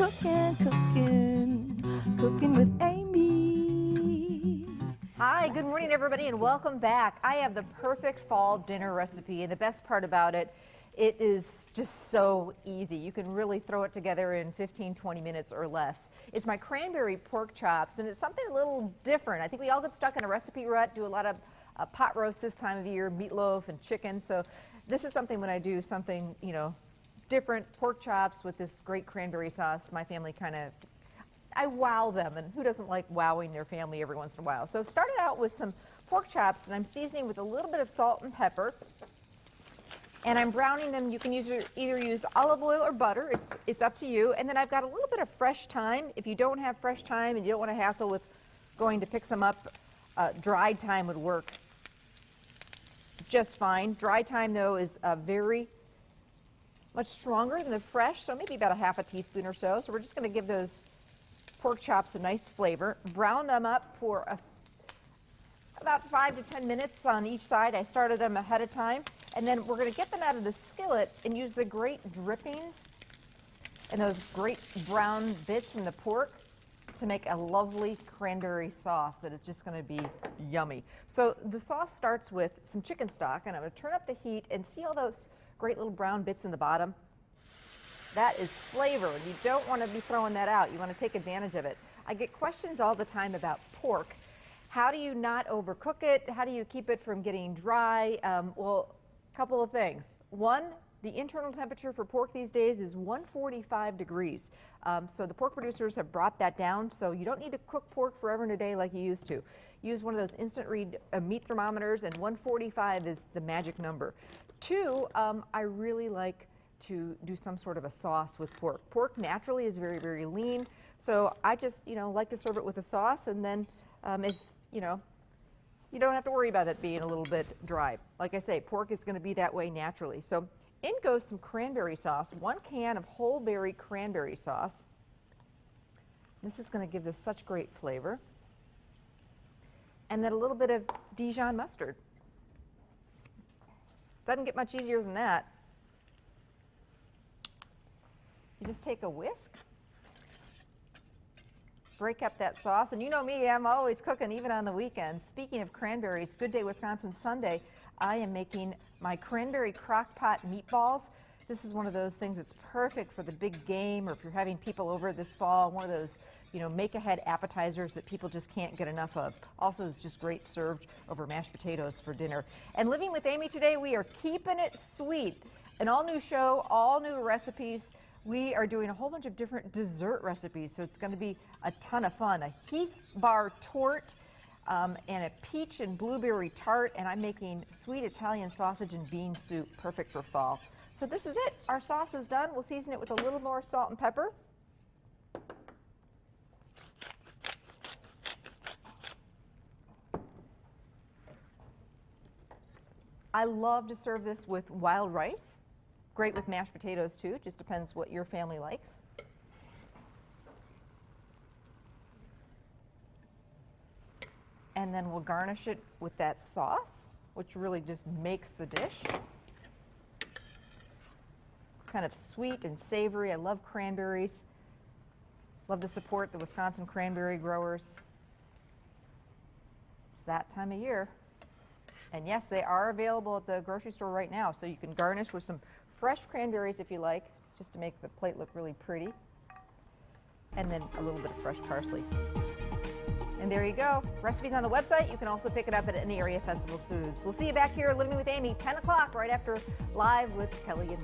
Cooking with Amy. Hi, good morning everybody and welcome back. I have the perfect fall dinner recipe, and the best part about it, it is just so easy. You can really throw it together in 15-20 minutes or less. It's my cranberry pork chops, and it's something a little different. I think we all get stuck in a recipe rut, do a lot of pot roast this time of year, meatloaf and chicken. So this is something when I do something, different, pork chops with this great cranberry sauce. My family I wow them, and who doesn't like wowing their family every once in a while? So started out with some pork chops, and I'm seasoning with a little bit of salt and pepper. And I'm browning them. You can either use olive oil or butter. It's up to you. And then I've got a little bit of fresh thyme. If you don't have fresh thyme and you don't want to hassle with going to pick some up, dried thyme would work just fine. Dried thyme, though, is very much stronger than the fresh, so maybe about a half a teaspoon or so. So we're just going to give those pork chops a nice flavor. Brown them up for about 5 to 10 minutes on each side. I started them ahead of time. And then we're going to get them out of the skillet and use the great drippings and those great brown bits from the pork to make a lovely cranberry sauce that is just going to be yummy. So the sauce starts with some chicken stock, and I'm going to turn up the heat and see all those great little brown bits in the bottom. That is flavor, and you don't want to be throwing that out. You want to take advantage of it. I get questions all the time about pork. How do you not overcook it? How do you keep it from getting dry? Well, a couple of things. One, the internal temperature for pork these days is 145 degrees. So the pork producers have brought that down, so you don't need to cook pork forever and a day like you used to. Use one of those instant read meat thermometers, and 145 is the magic number. Two, I really like to do some sort of a sauce with pork. Pork naturally is very, very lean, so I just, like to serve it with a sauce, and then if, you don't have to worry about it being a little bit dry. Like I say, pork is going to be that way naturally. So in goes some cranberry sauce, 1 can of whole berry cranberry sauce. This is going to give this such great flavor. And then a little bit of Dijon mustard. Doesn't get much easier than that. You just take a whisk, break up that sauce, and you know me, I'm always cooking even on the weekends. Speaking of cranberries, Good Day Wisconsin Sunday, I am making my cranberry crock pot meatballs. This is one of those things that's perfect for the big game, or if you're having people over this fall, one of those, make-ahead appetizers that people just can't get enough of. Also is just great served over mashed potatoes for dinner. And Living with Amy today, we are keeping it sweet. An all-new show, all new recipes. We are doing a whole bunch of different dessert recipes, so it's going to be a ton of fun. A Heath bar torte and a peach and blueberry tart, and I'm making sweet Italian sausage and bean soup, perfect for fall. So this is it. Our sauce is done. We'll season it with a little more salt and pepper. I love to serve this with wild rice. Great with mashed potatoes too, just depends what your family likes. And then we'll garnish it with that sauce, which really just makes the dish. It's kind of sweet and savory. I love cranberries. Love to support the Wisconsin cranberry growers. It's that time of year. And yes, they are available at the grocery store right now, so you can garnish with some fresh cranberries if you like, just to make the plate look really pretty. And then a little bit of fresh parsley. And there you go. Recipes on the website. You can also pick it up at any area Festival Foods. We'll see you back here Living with Amy, 10 o'clock, right after Live with Kelly and Mike.